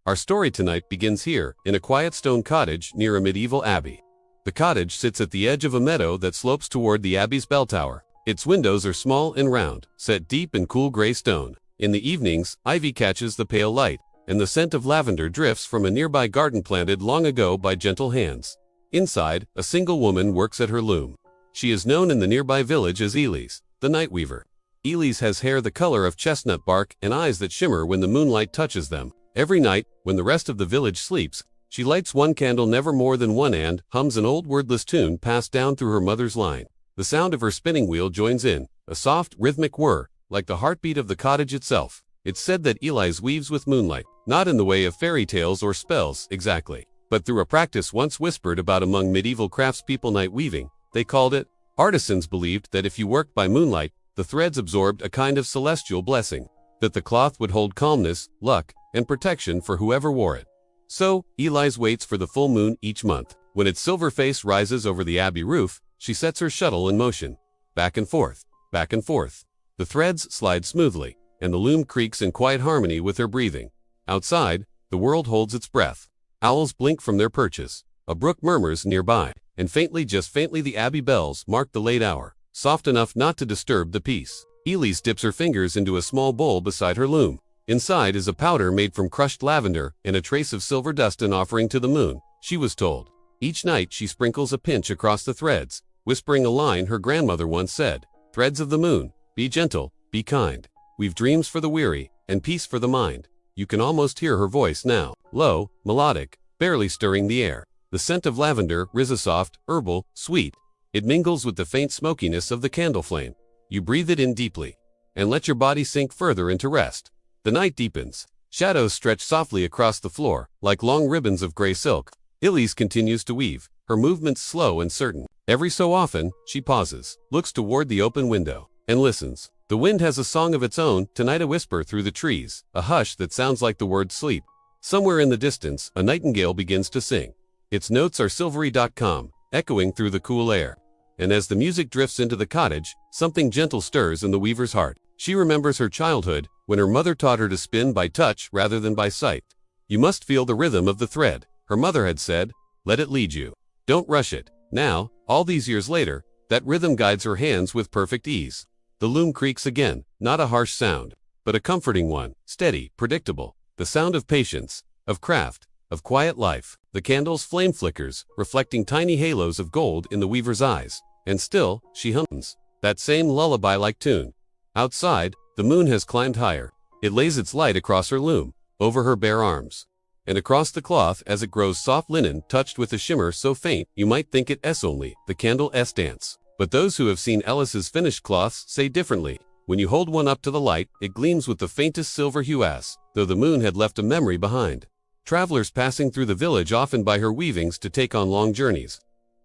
Our story tonight begins here, in a quiet stone cottage near a medieval abbey. The cottage sits at the edge of a meadow that slopes toward the abbey's bell tower. Its windows are small and round, set deep in cool gray stone. In the evenings, ivy catches the pale light, and the scent of lavender drifts from a nearby garden planted long ago by gentle hands. Inside, a single woman works at her loom. She is known in the nearby village as Elise, the night weaver. Elise has hair the color of chestnut bark and eyes that shimmer when the moonlight touches them. Every night, when the rest of the village sleeps, she lights one candle, never more than one, and hums an old wordless tune passed down through her mother's line. The sound of her spinning wheel joins in, a soft, rhythmic whir, like the heartbeat of the cottage itself. It's said that Elise weaves with moonlight, not in the way of fairy tales or spells, exactly, but through a practice once whispered about among medieval craftspeople. Night weaving, they called it. Artisans believed that if you worked by moonlight, the threads absorbed a kind of celestial blessing, that the cloth would hold calmness, luck, and protection for whoever wore it. So, Elise waits for the full moon each month. When its silver face rises over the abbey roof, she sets her shuttle in motion. Back and forth, back and forth. The threads slide smoothly, and the loom creaks in quiet harmony with her breathing. Outside, the world holds its breath. Owls blink from their perches. A brook murmurs nearby, and faintly, just faintly, the abbey bells mark the late hour, soft enough not to disturb the peace. Elise dips her fingers into a small bowl beside her loom. Inside is a powder made from crushed lavender and a trace of silver dust, an offering to the moon, she was told. Each night she sprinkles a pinch across the threads, whispering a line her grandmother once said, "Threads of the moon, be gentle, be kind. We've dreams for the weary, and peace for the mind." You can almost hear her voice now, low, melodic, barely stirring the air. The scent of lavender is soft, herbal, sweet. It mingles with the faint smokiness of the candle flame. You breathe it in deeply, and let your body sink further into rest. The night deepens. Shadows stretch softly across the floor, like long ribbons of gray silk. Elise continues to weave, her movements slow and certain. Every so often, she pauses, looks toward the open window, and listens. The wind has a song of its own, tonight, a whisper through the trees, a hush that sounds like the word sleep. Somewhere in the distance, a nightingale begins to sing. Its notes are silvery.com, echoing through the cool air. And as the music drifts into the cottage, something gentle stirs in the weaver's heart. She remembers her childhood, when her mother taught her to spin by touch rather than by sight. You must feel the rhythm of the thread, her mother had said. Let it lead you. Don't rush it. Now, all these years later, that rhythm guides her hands with perfect ease. The loom creaks again, not a harsh sound, but a comforting one, steady, predictable. The sound of patience, of craft, of quiet life. The candle's flame flickers, reflecting tiny halos of gold in the weaver's eyes. And still, she hums that same lullaby-like tune. Outside, the moon has climbed higher. It lays its light across her loom, over her bare arms, and across the cloth as it grows soft linen touched with a shimmer so faint you might think it's only the candle's dance. But those who have seen Elise's finished cloths say differently. When you hold one up to the light, it gleams with the faintest silver hue, as though the moon had left a memory behind. Travelers passing through the village often buy her weavings to take on long journeys,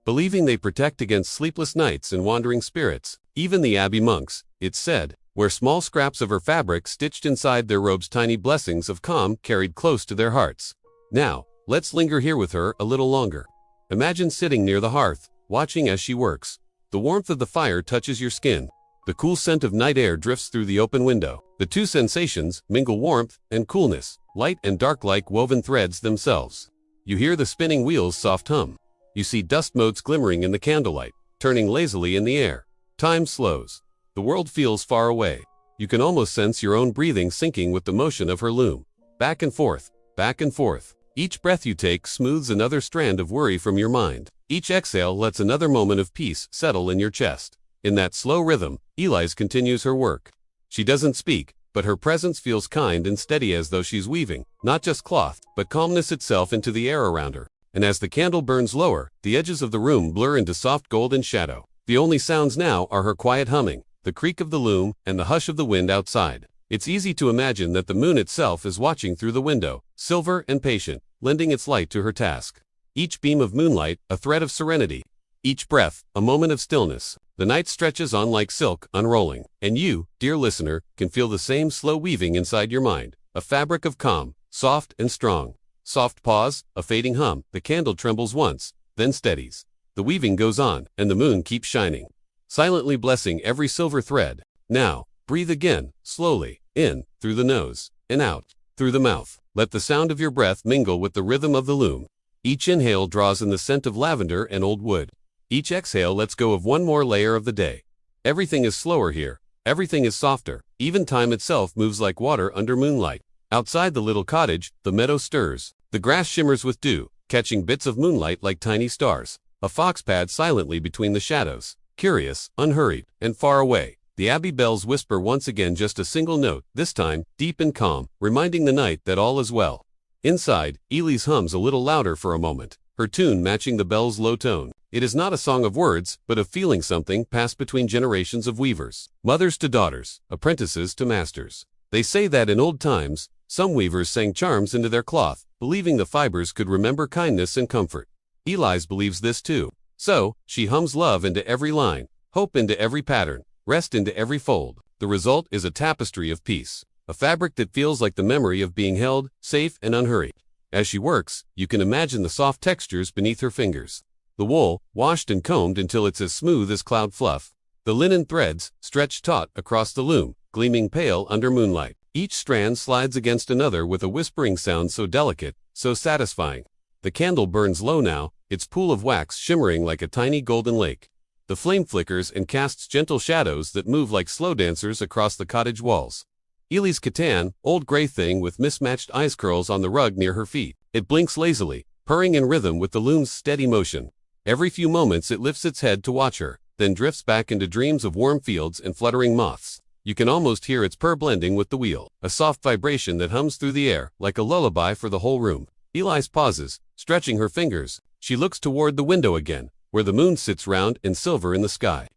believing they protect against sleepless nights and wandering spirits. Even the abbey monks, it's said, wear small scraps of her fabric stitched inside their robes, tiny blessings of calm carried close to their hearts. Now, let's linger here with her a little longer. Imagine sitting near the hearth, watching as she works. The warmth of the fire touches your skin. The cool scent of night air drifts through the open window. The two sensations mingle, warmth and coolness, light and dark like woven threads themselves. You hear the spinning wheel's soft hum. You see dust motes glimmering in the candlelight, turning lazily in the air. Time slows. The world feels far away. You can almost sense your own breathing syncing with the motion of her loom. Back and forth, back and forth. Each breath you take smooths another strand of worry from your mind. Each exhale lets another moment of peace settle in your chest. In that slow rhythm, Elise continues her work. She doesn't speak, but her presence feels kind and steady, as though she's weaving, not just cloth, but calmness itself into the air around her. And as the candle burns lower, the edges of the room blur into soft golden shadow. The only sounds now are her quiet humming, the creak of the loom, and the hush of the wind outside. It's easy to imagine that the moon itself is watching through the window, silver and patient, lending its light to her task. Each beam of moonlight, a thread of serenity. Each breath, a moment of stillness. The night stretches on like silk, unrolling. And you, dear listener, can feel the same slow weaving inside your mind. A fabric of calm, soft and strong. Soft pause, a fading hum. The candle trembles once, then steadies. The weaving goes on, and the moon keeps shining, silently blessing every silver thread. Now, breathe again, slowly, in, through the nose, and out, through the mouth. Let the sound of your breath mingle with the rhythm of the loom. Each inhale draws in the scent of lavender and old wood. Each exhale lets go of one more layer of the day. Everything is slower here. Everything is softer. Even time itself moves like water under moonlight. Outside the little cottage, the meadow stirs. The grass shimmers with dew, catching bits of moonlight like tiny stars. A fox pads silently between the shadows, curious, unhurried, and far away. The abbey bells whisper once again, just a single note, this time deep and calm, reminding the night that all is well. Inside, Elise hums a little louder for a moment, her tune matching the bell's low tone. It is not a song of words, but of feeling, something passed between generations of weavers, mothers to daughters, apprentices to masters. They say that in old times, some weavers sang charms into their cloth, believing the fibers could remember kindness and comfort. Elise believes this too. So, she hums love into every line, hope into every pattern, rest into every fold. The result is a tapestry of peace, a fabric that feels like the memory of being held, safe and unhurried. As she works, you can imagine the soft textures beneath her fingers. The wool, washed and combed until it's as smooth as cloud fluff. The linen threads, stretched taut across the loom, gleaming pale under moonlight. Each strand slides against another with a whispering sound so delicate, so satisfying. The candle burns low now, its pool of wax shimmering like a tiny golden lake. The flame flickers and casts gentle shadows that move like slow dancers across the cottage walls. Elise Catan, old gray thing with mismatched eyes, curls on the rug near her feet. It blinks lazily, purring in rhythm with the loom's steady motion. Every few moments it lifts its head to watch her, then drifts back into dreams of warm fields and fluttering moths. You can almost hear its purr blending with the wheel, a soft vibration that hums through the air, like a lullaby for the whole room. Elise pauses, stretching her fingers. She looks toward the window again, where the moon sits round and silver in the sky.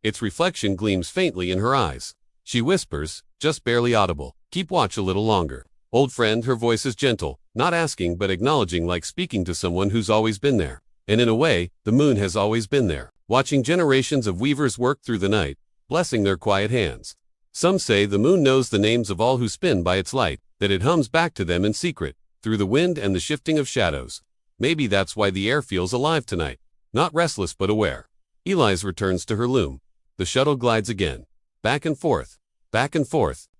Its reflection gleams faintly in her eyes. She whispers, just barely audible, "Keep watch a little longer." "Old friend," her voice is gentle, not asking but acknowledging, like speaking to someone who's always been there. And in a way, the moon has always been there, watching generations of weavers work through the night, blessing their quiet hands. Some say the moon knows the names of all who spin by its light, that it hums back to them in secret, through the wind and the shifting of shadows. Maybe that's why the air feels alive tonight, not restless but aware. Elise returns to her loom. The shuttle glides again, back and forth,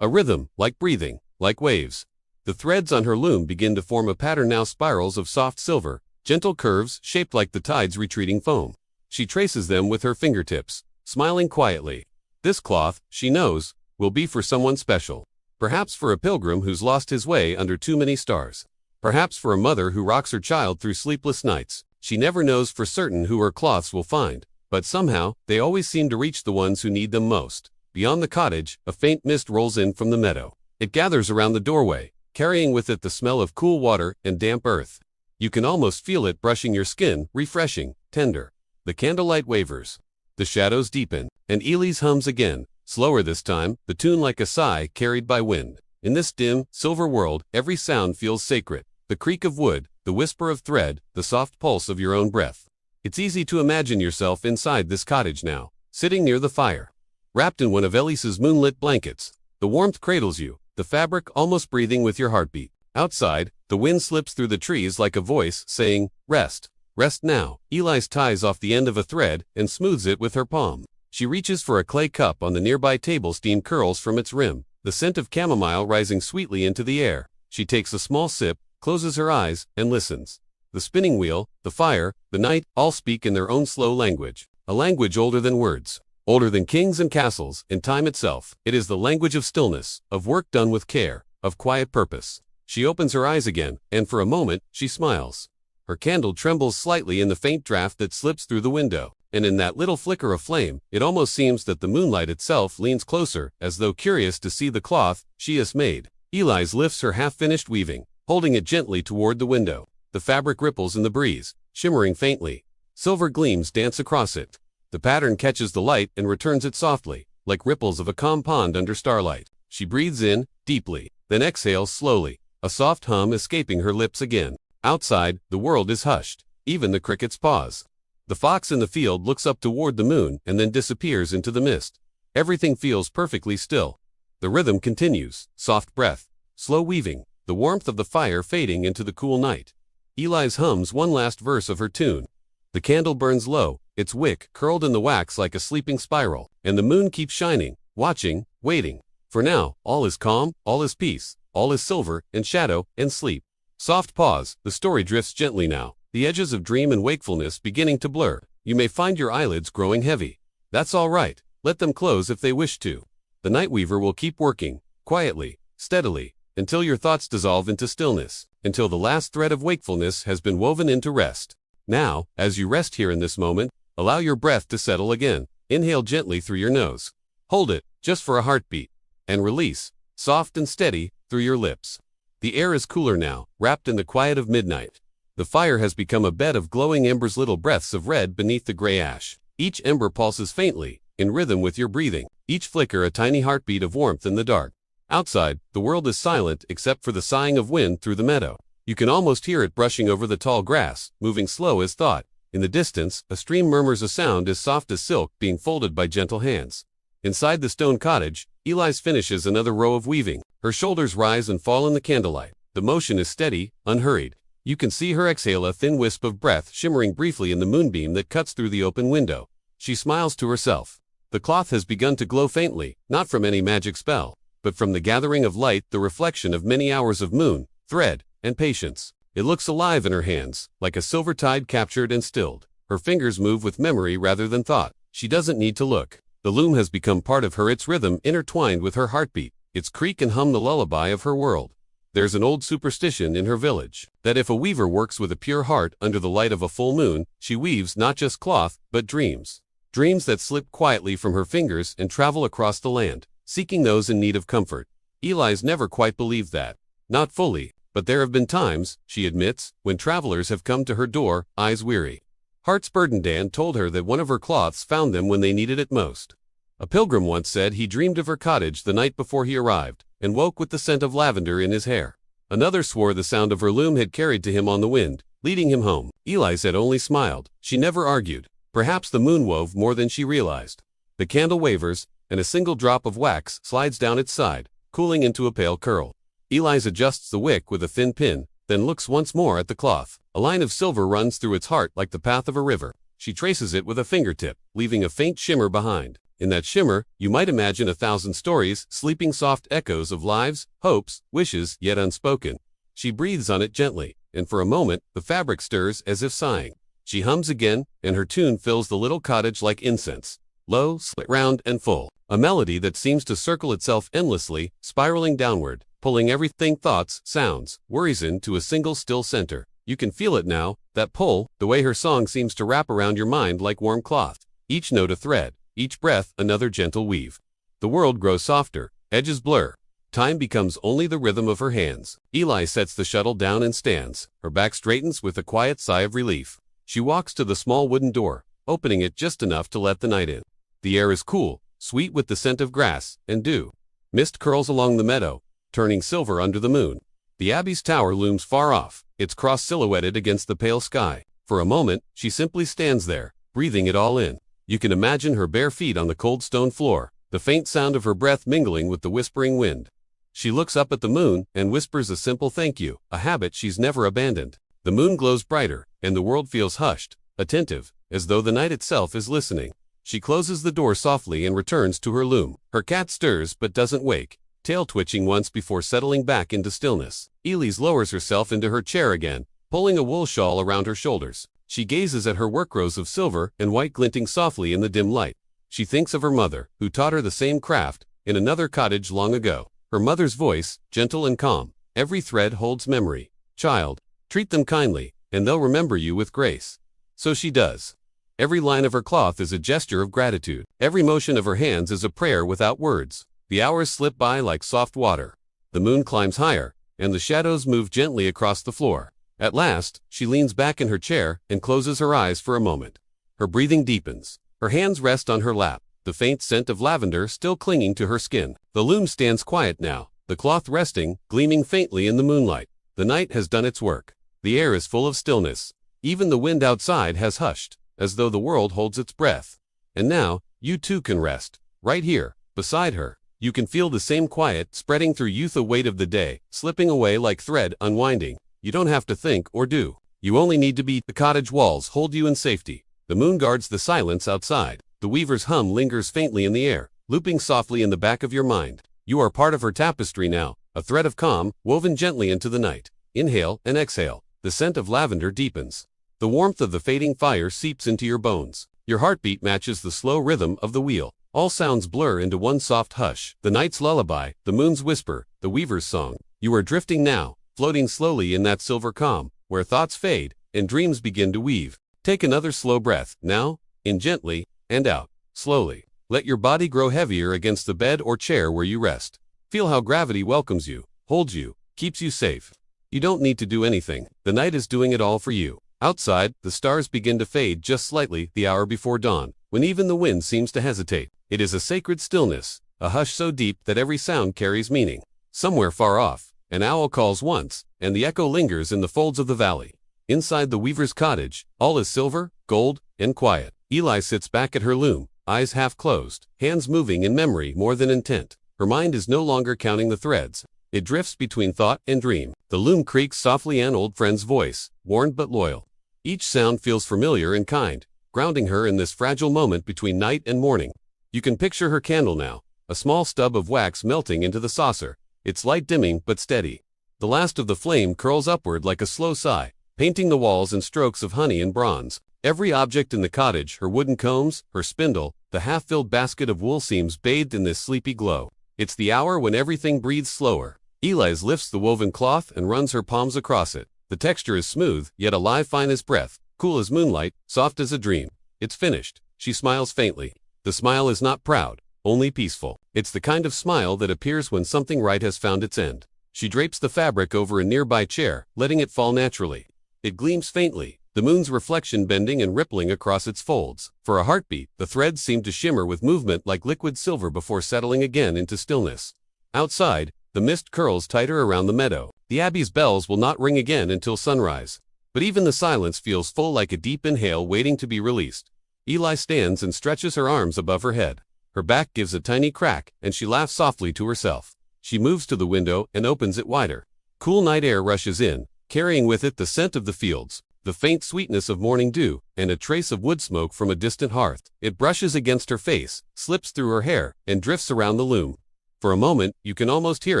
a rhythm, like breathing, like waves. The threads on her loom begin to form a pattern, now spirals of soft silver, gentle curves shaped like the tide's retreating foam. She traces them with her fingertips, smiling quietly. This cloth, she knows, will be for someone special. Perhaps for a pilgrim who's lost his way under too many stars. Perhaps for a mother who rocks her child through sleepless nights. She never knows for certain who her cloths will find, but somehow, they always seem to reach the ones who need them most. Beyond the cottage, a faint mist rolls in from the meadow. It gathers around the doorway, carrying with it the smell of cool water and damp earth. You can almost feel it brushing your skin, refreshing, tender. The candlelight wavers. The shadows deepen, and Elise hums again, slower this time, the tune like a sigh carried by wind. In this dim, silver world, every sound feels sacred. The creak of wood, the whisper of thread, the soft pulse of your own breath. It's easy to imagine yourself inside this cottage now, sitting near the fire, wrapped in one of Elise's moonlit blankets. The warmth cradles you, the fabric almost breathing with your heartbeat. Outside, the wind slips through the trees like a voice saying, "Rest. Rest now." Elise ties off the end of a thread and smooths it with her palm. She reaches for a clay cup on the nearby table. Steam curls from its rim, the scent of chamomile rising sweetly into the air. She takes a small sip, closes her eyes, and listens. The spinning wheel, the fire, the night, all speak in their own slow language. A language older than words, older than kings and castles, and time itself. It is the language of stillness, of work done with care, of quiet purpose. She opens her eyes again, and for a moment, she smiles. Her candle trembles slightly in the faint draft that slips through the window, and in that little flicker of flame, it almost seems that the moonlight itself leans closer, as though curious to see the cloth she has made. Elise lifts her half-finished weaving, holding it gently toward the window. The fabric ripples in the breeze, shimmering faintly. Silver gleams dance across it. The pattern catches the light and returns it softly, like ripples of a calm pond under starlight. She breathes in, deeply, then exhales slowly, a soft hum escaping her lips again. Outside, the world is hushed. Even the crickets pause. The fox in the field looks up toward the moon and then disappears into the mist. Everything feels perfectly still. The rhythm continues, soft breath, slow weaving, the warmth of the fire fading into the cool night. Elise hums one last verse of her tune. The candle burns low, its wick curled in the wax like a sleeping spiral, and the moon keeps shining, watching, waiting. For now, all is calm, all is peace. All is silver, and shadow, and sleep. Soft pause, the story drifts gently now, the edges of dream and wakefulness beginning to blur. You may find your eyelids growing heavy. That's all right, let them close if they wish to. The night weaver will keep working, quietly, steadily, until your thoughts dissolve into stillness, until the last thread of wakefulness has been woven into rest. Now, as you rest here in this moment, allow your breath to settle again. Inhale gently through your nose. Hold it, just for a heartbeat. And release, soft and steady, through your lips. The air is cooler now, wrapped in the quiet of midnight. The fire has become a bed of glowing embers, little breaths of red beneath the gray ash. Each ember pulses faintly, in rhythm with your breathing. Each flicker a tiny heartbeat of warmth in the dark. Outside, the world is silent except for the sighing of wind through the meadow. You can almost hear it brushing over the tall grass, moving slow as thought. In the distance, a stream murmurs a sound as soft as silk being folded by gentle hands. Inside the stone cottage, Eli's finishes another row of weaving. Her shoulders rise and fall in the candlelight. The motion is steady, unhurried. You can see her exhale a thin wisp of breath shimmering briefly in the moonbeam that cuts through the open window. She smiles to herself. The cloth has begun to glow faintly, not from any magic spell, but from the gathering of light, the reflection of many hours of moon, thread, and patience. It looks alive in her hands, like a silver tide captured and stilled. Her fingers move with memory rather than thought. She doesn't need to look. The loom has become part of her, its rhythm intertwined with her heartbeat, its creak and hum the lullaby of her world. There's an old superstition in her village, that if a weaver works with a pure heart under the light of a full moon, she weaves not just cloth, but dreams. Dreams that slip quietly from her fingers and travel across the land, seeking those in need of comfort. Eli's never quite believed that. Not fully, but there have been times, she admits, when travelers have come to her door, eyes weary. Hearts burdened. Dan told her that one of her cloths found them when they needed it most. A pilgrim once said he dreamed of her cottage the night before he arrived, and woke with the scent of lavender in his hair. Another swore the sound of her loom had carried to him on the wind, leading him home. Eli had only smiled. She never argued. Perhaps the moon wove more than she realized. The candle wavers, and a single drop of wax slides down its side, cooling into a pale curl. Eli adjusts the wick with a thin pin, then looks once more at the cloth. A line of silver runs through its heart like the path of a river. She traces it with a fingertip, leaving a faint shimmer behind. In that shimmer, you might imagine 1,000 stories, sleeping soft echoes of lives, hopes, wishes, yet unspoken. She breathes on it gently, and for a moment, the fabric stirs as if sighing. She hums again, and her tune fills the little cottage like incense. Low, slit, round, and full. A melody that seems to circle itself endlessly, spiraling downward, pulling everything, thoughts, sounds, worries into a single still center. You can feel it now, that pull, the way her song seems to wrap around your mind like warm cloth. Each note a thread, each breath another gentle weave. The world grows softer, edges blur. Time becomes only the rhythm of her hands. Eli sets the shuttle down and stands. Her back straightens with a quiet sigh of relief. She walks to the small wooden door, opening it just enough to let the night in. The air is cool, sweet with the scent of grass and dew. Mist curls along the meadow, turning silver under the moon. The abbey's tower looms far off, its cross silhouetted against the pale sky. For a moment, she simply stands there, breathing it all in. You can imagine her bare feet on the cold stone floor, the faint sound of her breath mingling with the whispering wind. She looks up at the moon and whispers a simple thank you, a habit she's never abandoned. The moon glows brighter, and the world feels hushed, attentive, as though the night itself is listening. She closes the door softly and returns to her loom. Her cat stirs but doesn't wake, tail twitching once before settling back into stillness. Elise lowers herself into her chair again, pulling a wool shawl around her shoulders. She gazes at her work rows of silver and white glinting softly in the dim light. She thinks of her mother, who taught her the same craft, in another cottage long ago. Her mother's voice, gentle and calm. Every thread holds memory. Child, treat them kindly, and they'll remember you with grace. So she does. Every line of her cloth is a gesture of gratitude. Every motion of her hands is a prayer without words. The hours slip by like soft water. The moon climbs higher, and the shadows move gently across the floor. At last, she leans back in her chair and closes her eyes for a moment. Her breathing deepens. Her hands rest on her lap, the faint scent of lavender still clinging to her skin. The loom stands quiet now, the cloth resting, gleaming faintly in the moonlight. The night has done its work. The air is full of stillness. Even the wind outside has hushed, as though the world holds its breath. And now, you too can rest, right here, beside her. You can feel the same quiet spreading through you, the weight of the day, slipping away like thread, unwinding. You don't have to think or do. You only need to be. The cottage walls hold you in safety. The moon guards the silence outside. The weaver's hum lingers faintly in the air, looping softly in the back of your mind. You are part of her tapestry now, a thread of calm, woven gently into the night. Inhale and exhale. The scent of lavender deepens. The warmth of the fading fire seeps into your bones. Your heartbeat matches the slow rhythm of the wheel. All sounds blur into one soft hush. The night's lullaby, the moon's whisper, the weaver's song. You are drifting now, floating slowly in that silver calm, where thoughts fade and dreams begin to weave. Take another slow breath, now, in gently, and out, slowly. Let your body grow heavier against the bed or chair where you rest. Feel how gravity welcomes you, holds you, keeps you safe. You don't need to do anything. The night is doing it all for you. Outside, the stars begin to fade just slightly the hour before dawn, when even the wind seems to hesitate. It is a sacred stillness, a hush so deep that every sound carries meaning. Somewhere far off, an owl calls once, and the echo lingers in the folds of the valley. Inside the weaver's cottage, all is silver, gold, and quiet. Eli sits back at her loom, eyes half closed, hands moving in memory more than intent. Her mind is no longer counting the threads. It drifts between thought and dream. The loom creaks softly, an old friend's voice, worn but loyal. Each sound feels familiar and kind, grounding her in this fragile moment between night and morning. You can picture her candle now, a small stub of wax melting into the saucer, its light dimming but steady. The last of the flame curls upward like a slow sigh, painting the walls in strokes of honey and bronze. Every object in the cottage, her wooden combs, her spindle, the half-filled basket of wool, seems bathed in this sleepy glow. It's the hour when everything breathes slower. Eli lifts the woven cloth and runs her palms across it. The texture is smooth, yet alive, fine as breath, cool as moonlight, soft as a dream. It's finished. She smiles faintly. The smile is not proud, only peaceful. It's the kind of smile that appears when something right has found its end. She drapes the fabric over a nearby chair, letting it fall naturally. It gleams faintly, the moon's reflection bending and rippling across its folds. For a heartbeat, the threads seem to shimmer with movement like liquid silver before settling again into stillness. Outside, the mist curls tighter around the meadow. The abbey's bells will not ring again until sunrise. But even the silence feels full, like a deep inhale waiting to be released. Eli stands and stretches her arms above her head. Her back gives a tiny crack, and she laughs softly to herself. She moves to the window and opens it wider. Cool night air rushes in, carrying with it the scent of the fields, the faint sweetness of morning dew, and a trace of wood smoke from a distant hearth. It brushes against her face, slips through her hair, and drifts around the loom. For a moment, you can almost hear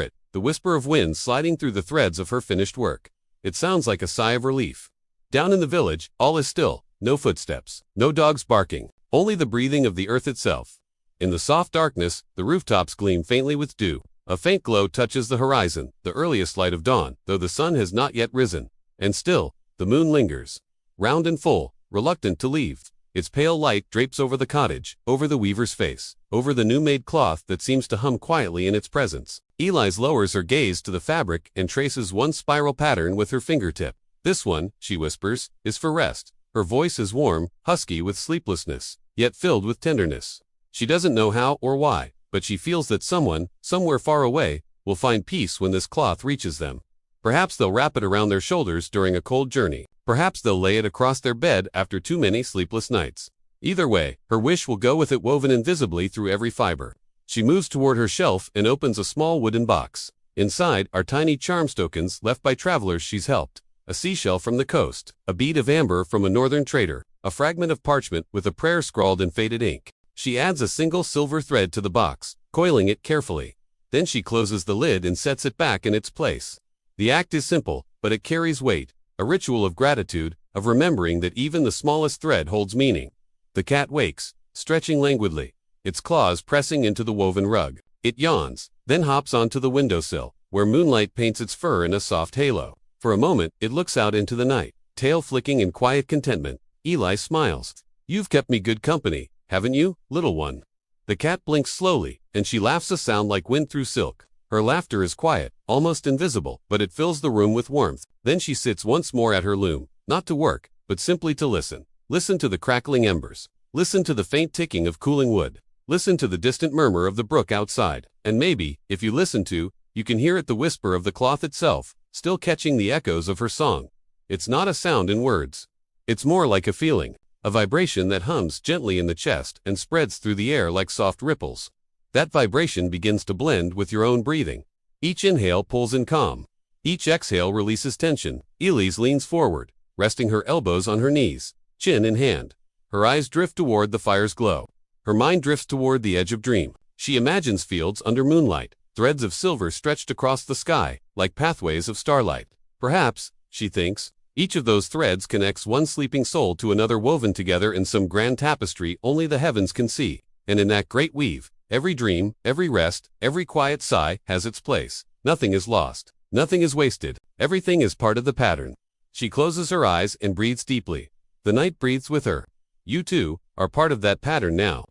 it, the whisper of wind sliding through the threads of her finished work. It sounds like a sigh of relief. Down in the village, all is still. No footsteps, no dogs barking, only the breathing of the earth itself. In the soft darkness, the rooftops gleam faintly with dew. A faint glow touches the horizon, the earliest light of dawn, though the sun has not yet risen. And still, the moon lingers, round and full, reluctant to leave. Its pale light drapes over the cottage, over the weaver's face, over the new-made cloth that seems to hum quietly in its presence. Eli lowers her gaze to the fabric and traces one spiral pattern with her fingertip. This one, she whispers, is for rest. Her voice is warm, husky with sleeplessness, yet filled with tenderness. She doesn't know how or why, but she feels that someone, somewhere far away, will find peace when this cloth reaches them. Perhaps they'll wrap it around their shoulders during a cold journey. Perhaps they'll lay it across their bed after too many sleepless nights. Either way, her wish will go with it, woven invisibly through every fiber. She moves toward her shelf and opens a small wooden box. Inside are tiny charm tokens left by travelers she's helped. A seashell from the coast, a bead of amber from a northern trader, a fragment of parchment with a prayer scrawled in faded ink. She adds a single silver thread to the box, coiling it carefully. Then she closes the lid and sets it back in its place. The act is simple, but it carries weight, a ritual of gratitude, of remembering that even the smallest thread holds meaning. The cat wakes, stretching languidly, its claws pressing into the woven rug. It yawns, then hops onto the windowsill, where moonlight paints its fur in a soft halo. For a moment, it looks out into the night, tail flicking in quiet contentment. Eli smiles. "You've kept me good company, haven't you, little one?" The cat blinks slowly, and she laughs, a sound like wind through silk. Her laughter is quiet, almost invisible, but it fills the room with warmth. Then she sits once more at her loom, not to work, but simply to listen. Listen to the crackling embers. Listen to the faint ticking of cooling wood. Listen to the distant murmur of the brook outside. And maybe, if you listen to, you can hear it, the whisper of the cloth itself, still catching the echoes of her song. It's not a sound in words. It's more like a feeling, a vibration that hums gently in the chest and spreads through the air like soft ripples. That vibration begins to blend with your own breathing. Each inhale pulls in calm. Each exhale releases tension. Elise leans forward, resting her elbows on her knees, chin in hand. Her eyes drift toward the fire's glow. Her mind drifts toward the edge of dream. She imagines fields under moonlight, threads of silver stretched across the sky, like pathways of starlight. Perhaps, she thinks, each of those threads connects one sleeping soul to another woven together in some grand tapestry only the heavens can see. And in that great weave, every dream, every rest, every quiet sigh has its place. Nothing is lost. Nothing is wasted. Everything is part of the pattern. She closes her eyes and breathes deeply. The night breathes with her. You too are part of that pattern now.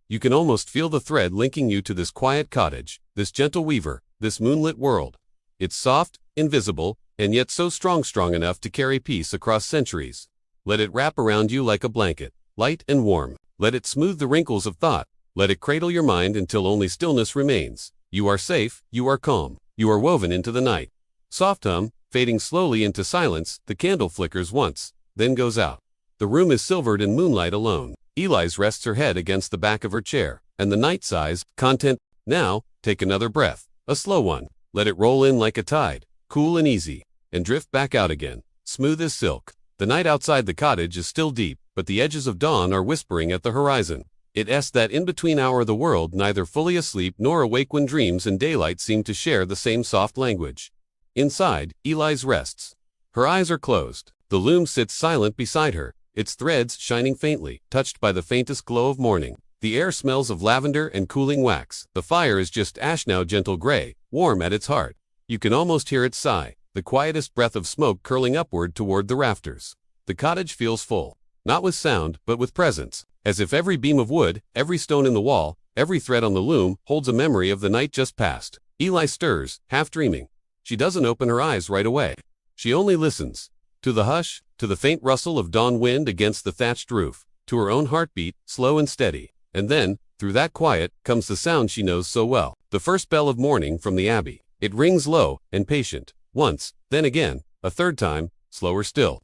You can almost feel the thread linking you to this quiet cottage, this gentle weaver, this moonlit world. It's soft, invisible, and yet so strong enough to carry peace across centuries. Let it wrap around you like a blanket, light and warm. Let it smooth the wrinkles of thought. Let it cradle your mind until only stillness remains. You are safe, you are calm, you are woven into the night. Soft hum, fading slowly into silence, the candle flickers once, then goes out. The room is silvered in moonlight alone. Elise rests her head against the back of her chair, and the night sighs, content. Now, take another breath, a slow one. Let it roll in like a tide, cool and easy, and drift back out again, smooth as silk. The night outside the cottage is still deep, but the edges of dawn are whispering at the horizon. It's that in-between hour of the world neither fully asleep nor awake when dreams and daylight seem to share the same soft language. Inside, Elise rests. Her eyes are closed. The loom sits silent beside her, its threads shining faintly, touched by the faintest glow of morning. The air smells of lavender and cooling wax. The fire is just ash now, gentle gray, warm at its heart. You can almost hear it sigh, the quietest breath of smoke curling upward toward the rafters. The cottage feels full, not with sound, but with presence, as if every beam of wood, every stone in the wall, every thread on the loom holds a memory of the night just past. Elise stirs, half dreaming. She doesn't open her eyes right away. She only listens. To the hush, to the faint rustle of dawn wind against the thatched roof, to her own heartbeat, slow and steady. And then, through that quiet, comes the sound she knows so well. The first bell of morning from the abbey. It rings low and patient. Once, then again, a third time, slower still.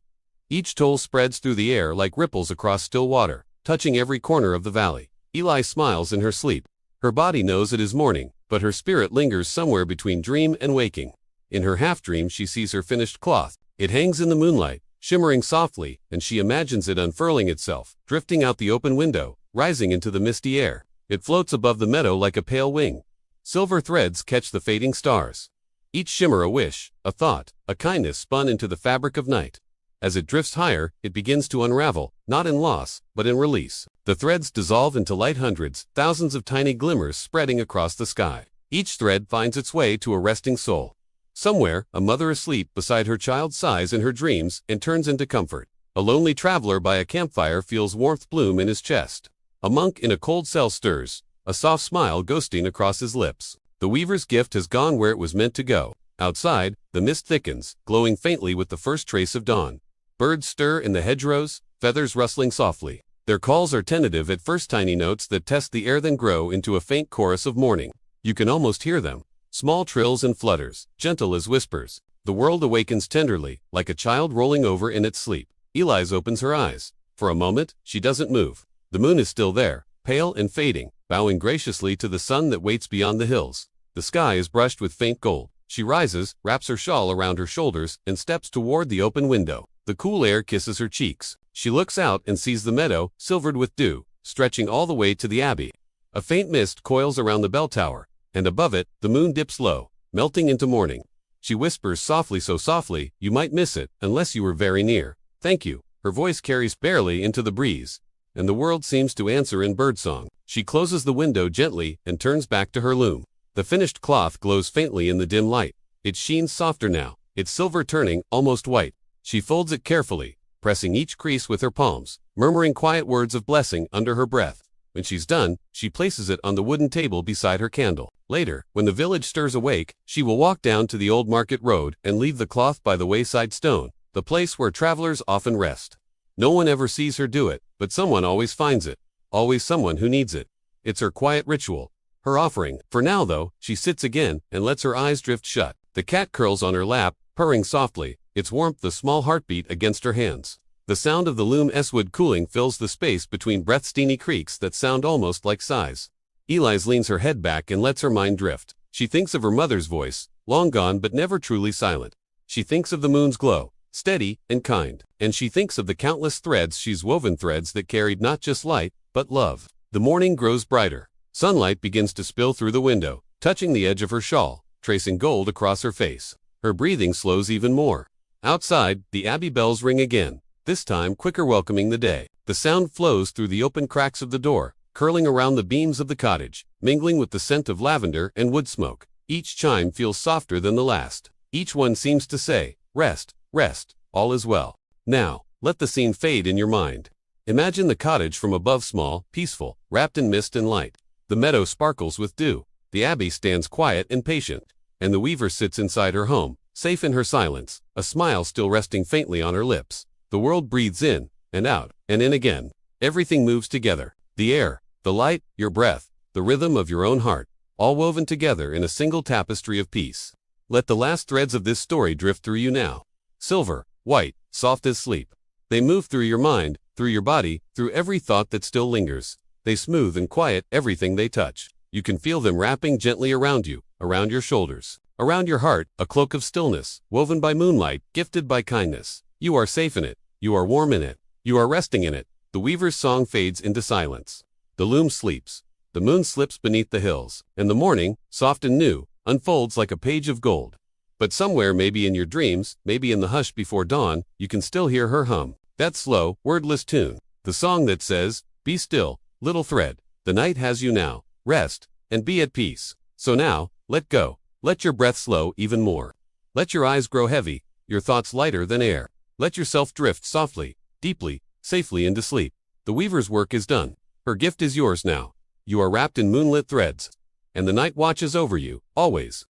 Each toll spreads through the air like ripples across still water, touching every corner of the valley. Elise smiles in her sleep. Her body knows it is morning, but her spirit lingers somewhere between dream and waking. In her half-dream she sees her finished cloth. It hangs in the moonlight, shimmering softly, and she imagines it unfurling itself, drifting out the open window, rising into the misty air. It floats above the meadow like a pale wing. Silver threads catch the fading stars. Each shimmer a wish, a thought, a kindness spun into the fabric of night. As it drifts higher, it begins to unravel, not in loss, but in release. The threads dissolve into light hundreds, thousands of tiny glimmers spreading across the sky. Each thread finds its way to a resting soul. Somewhere, a mother asleep beside her child sighs in her dreams and turns into comfort. A lonely traveler by a campfire feels warmth bloom in his chest. A monk in a cold cell stirs, a soft smile ghosting across his lips. The weaver's gift has gone where it was meant to go. Outside, the mist thickens, glowing faintly with the first trace of dawn. Birds stir in the hedgerows, feathers rustling softly. Their calls are tentative at first, tiny notes that test the air then grow into a faint chorus of morning. You can almost hear them. Small trills and flutters, gentle as whispers. The world awakens tenderly, like a child rolling over in its sleep. Elise opens her eyes. For a moment, she doesn't move. The moon is still there, pale and fading, bowing graciously to the sun that waits beyond the hills. The sky is brushed with faint gold. She rises, wraps her shawl around her shoulders, and steps toward the open window. The cool air kisses her cheeks. She looks out and sees the meadow, silvered with dew, stretching all the way to the abbey. A faint mist coils around the bell tower, and above it, the moon dips low, melting into morning. She whispers softly, so softly, you might miss it, unless you were very near. Thank you. Her voice carries barely into the breeze, and the world seems to answer in birdsong. She closes the window gently and turns back to her loom. The finished cloth glows faintly in the dim light. It sheens softer now, its silver turning almost white. She folds it carefully, pressing each crease with her palms, murmuring quiet words of blessing under her breath. When she's done, she places it on the wooden table beside her candle. Later, when the village stirs awake, she will walk down to the old market road and leave the cloth by the wayside stone, the place where travelers often rest. No one ever sees her do it, but someone always finds it. Always someone who needs it. It's her quiet ritual, her offering. For now, though, she sits again and lets her eyes drift shut. The cat curls on her lap, purring softly, its warmth the small heartbeat against her hands. The sound of the loom-'s wood cooling fills the space between breath-steamy creaks that sound almost like sighs. Elise leans her head back and lets her mind drift. She thinks of her mother's voice, long gone but never truly silent. She thinks of the moon's glow, steady and kind. And she thinks of the countless threads she's woven, threads that carried not just light, but love. The morning grows brighter. Sunlight begins to spill through the window, touching the edge of her shawl, tracing gold across her face. Her breathing slows even more. Outside, the abbey bells ring again, this time quicker, welcoming the day. The sound flows through the open cracks of the door, curling around the beams of the cottage, mingling with the scent of lavender and wood smoke. Each chime feels softer than the last. Each one seems to say, "Rest, rest, all is well." Now, let the scene fade in your mind. Imagine the cottage from above, small, peaceful, wrapped in mist and light. The meadow sparkles with dew. The abbey stands quiet and patient, and the weaver sits inside her home, safe in her silence, a smile still resting faintly on her lips. The world breathes in, and out, and in again. Everything moves together. The air, the light, your breath, the rhythm of your own heart, all woven together in a single tapestry of peace. Let the last threads of this story drift through you now. Silver, white, soft as sleep. They move through your mind, through your body, through every thought that still lingers. They smooth and quiet everything they touch. You can feel them wrapping gently around you, around your shoulders, around your heart, a cloak of stillness, woven by moonlight, gifted by kindness. You are safe in it. You are warm in it. You are resting in it. The weaver's song fades into silence. The loom sleeps. The moon slips beneath the hills, and the morning, soft and new, unfolds like a page of gold. But somewhere, maybe in your dreams, maybe in the hush before dawn, you can still hear her hum. That slow, wordless tune. The song that says, "Be still, little thread. The night has you now. Rest, and be at peace." So now, let go. Let your breath slow even more. Let your eyes grow heavy, your thoughts lighter than air. Let yourself drift softly, deeply, safely into sleep. The weaver's work is done. Her gift is yours now. You are wrapped in moonlit threads, and the night watches over you, always.